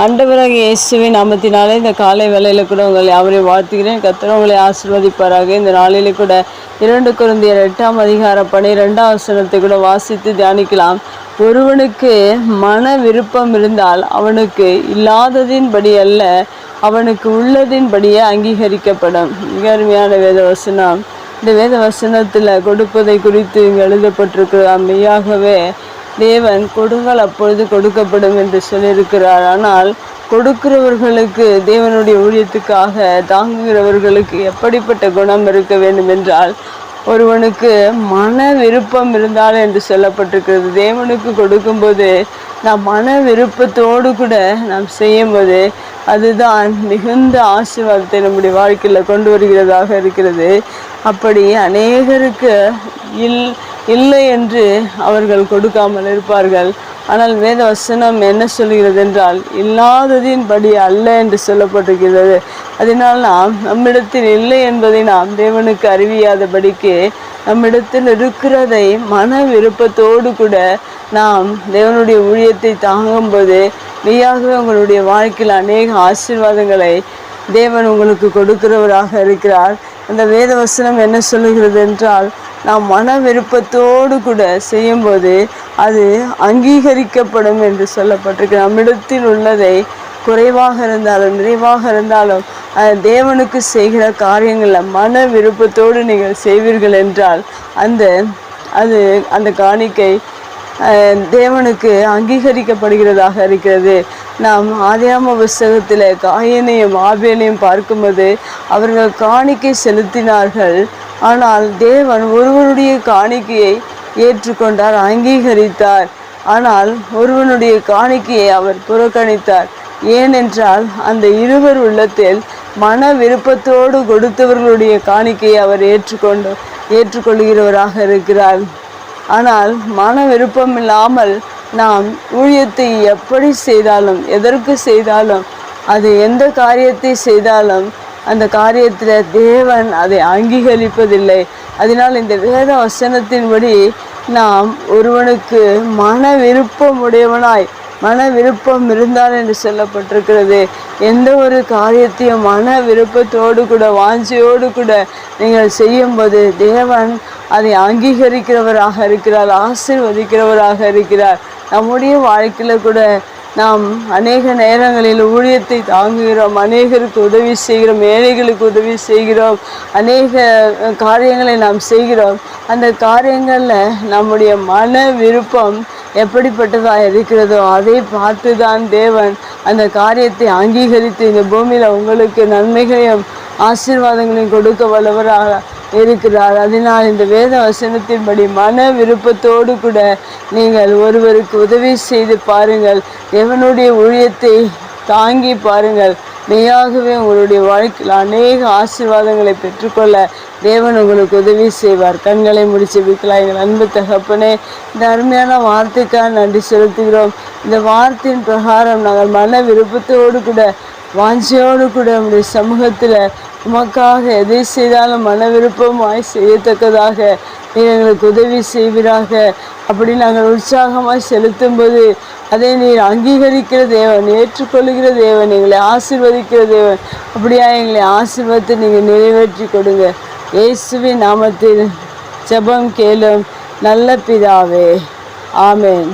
ஆண்டவராகிய இயேசுவின் நாமத்தினாலே இந்த காலை வேளையில் கூட உங்களை அவரை வாழ்த்துகிறேன். கர்த்தர் உங்களை ஆசீர்வதிப்பாராக. இந்த நாளிலே கூட 2 கொரிந்தியர் 8ஆம் அதிகாரம் 12ஆம் வசனத்தை கூட வாசித்து தியானிக்கலாம். ஒருவனுக்கு மன விருப்பம் இருந்தால் அவனுக்கு இல்லாததின்படி அல்ல, அவனுக்கு உள்ளதின்படியே அங்கீகரிக்கப்படும். மிக அருமையான வேத வசனம். இந்த வேத வசனத்தில் கொடுப்பதை குறித்து இங்கு எழுதப்பட்டிருக்கிறார். மெய்யாகவே தேவன் கொடுங்கள் அப்பொழுது கொடுக்கப்படும் என்று சொல்லியிருக்கிறார். ஆனால் கொடுக்கிறவர்களுக்கு, தேவனுடைய ஊழியத்துக்காக தாங்குகிறவர்களுக்கு எப்படிப்பட்ட குணம் இருக்க வேண்டும் என்றால், ஒருவனுக்கு மன விருப்பம் இருந்தால் என்று சொல்லப்பட்டிருக்கிறது. தேவனுக்கு கொடுக்கும்போது நாம் மன விருப்பத்தோடு கூட நாம் செய்யும்போது அதுதான் மிகுந்த ஆசீர்வாதத்தை நம்முடைய வாழ்க்கையில் கொண்டு வருகிறதாக இருக்கிறது. அப்படி அநேகருக்கு இல்லை என்று அவர்கள் கொடுக்காமல் இருப்பார்கள். ஆனால் வேத வசனம் என்ன சொல்கிறது என்றால், இல்லாததின்படி அல்ல என்று சொல்லப்பட்டிருக்கிறது. அதனால் நாம் நம்மிடத்தில் இல்லை என்பதை நாம் தேவனுக்கு அறிவியாதபடிக்கு நம்மிடத்தில் இருக்கிறதை மன விருப்பத்தோடு கூட நாம் தேவனுடைய ஊழியத்தை தாங்கும்போது மெய்யாகவே உங்களுடைய வாழ்க்கையில் அநேக ஆசீர்வாதங்களை தேவன் உங்களுக்கு கொடுக்கிறவராக இருக்கிறார். அந்த வேத வசனம் என்ன சொல்லுகிறது என்றால், நாம் மன விருப்பத்தோடு கூட செய்யும்போது அது அங்கீகரிக்கப்படும் என்று சொல்லப்பட்டிருக்கு. நம்மிடத்தில் உள்ளதை குறைவாக இருந்தாலும் நிறைவாக இருந்தாலும் தேவனுக்கு செய்கிற காரியங்களில் மன விருப்பத்தோடு நீங்கள் செய்வீர்கள் என்றால் அந்த காணிக்கை தேவனுக்கு அங்கீகரிக்கப்படுகிறதாக இருக்கிறது. நாம் ஆதியாகம புஸ்தகத்தில் காயனையும் ஆபேலையும் பார்க்கும்போது அவர்கள் காணிக்கை செலுத்தினார்கள். ஆனால் தேவன் ஒருவனுடைய காணிக்கையை ஏற்றுக்கொண்டார், அங்கீகரித்தார். ஆனால் ஒருவனுடைய காணிக்கையை அவர் புறக்கணித்தார். ஏனென்றால் அந்த இருவர் உள்ளத்தில் மன விருப்பத்தோடு கொடுத்தவர்களுடைய காணிக்கையை அவர் ஏற்றுக்கொள்கிறவராக இருக்கிறார். ஆனால் மன விருப்பம் இல்லாமல் நாம் ஊழியத்தை எப்படி செய்தாலும், எதற்கு செய்தாலும், அது எந்த காரியத்தை செய்தாலும் அந்த காரியத்தில் தேவன் அதை அங்கீகரிப்பதில்லை. அதனால் இந்த வேத வசனத்தின்படி நாம் ஒருவனுக்கு மன விருப்பம் உடையவனாய், மன விருப்பம் இருந்தால் என்று சொல்லப்பட்டிருக்கிறது. எந்த ஒரு காரியத்தையும் மன விருப்பத்தோடு கூட வாஞ்சையோடு கூட நீங்கள் செய்யும்போது தேவன் அதை அங்கீகரிக்கிறவராக இருக்கிறார், ஆசீர்வதிக்கிறவராக இருக்கிறார். நம்முடைய வாழ்க்கையில் கூட நாம் அநேக நேரங்களில் ஊழியத்தை தாங்குகிறோம், அநேகருக்கு உதவி செய்கிறோம், ஏழைகளுக்கு உதவி செய்கிறோம், அநேக காரியங்களை நாம் செய்கிறோம். அந்த காரியங்களில் நம்முடைய மன விருப்பம் எப்படிப்பட்டதாக இருக்கிறதோ அதை பார்த்து தான் தேவன் அந்த காரியத்தை அங்கீகரித்து இந்த பூமியில் உங்களுக்கு நன்மைகளையும் ஆசீர்வாதங்களையும் கொடுக்க வல்லவராக இருக்கிறார். அதனால் இந்த வேத வசனத்தின்படி மன விருப்பத்தோடு கூட நீங்கள் ஒருவருக்கு உதவி செய்து பாருங்கள், தேவனுடைய ஊழியத்தை தாங்கி பாருங்கள். மெய்யாகவே உங்களுடைய வாழ்க்கையில் அநேக ஆசீர்வாதங்களை பெற்றுக்கொள்ள தேவன் உங்களுக்கு உதவி செய்வார். கண்களை முடிச்சு வைக்கலாம். எங்கள் அன்பு தகப்பனே, இந்த அருமையான வார்த்தைக்காக நன்றி செலுத்துகிறோம். இந்த வார்த்தையின் பிரகாரம் நாங்கள் மன விருப்பத்தோடு கூட வாஞ்சையோடு கூட நம்முடைய சமூகத்தில் உமக்காக எதை செய்தாலும் மன விருப்பமாய் செய்யத்தக்கதாக நீர் எங்களுக்கு உதவி செய்வீராக. அப்படி நாங்கள் உற்சாகமாய் செலுத்தும்போது அதை நீர் அங்கீகரிக்கிற தேவன், ஏற்றுக்கொள்கிற தேவன், எங்களை ஆசீர்வதிக்கிற தேவன். அப்படியா எங்களை ஆசீர்வதித்து நீங்கள் நிறைவேற்றி கொடுங்க. இயேசுவின் நாமத்தில் ஜெபம் கேளும் நல்ல பிதாவே, ஆமென்.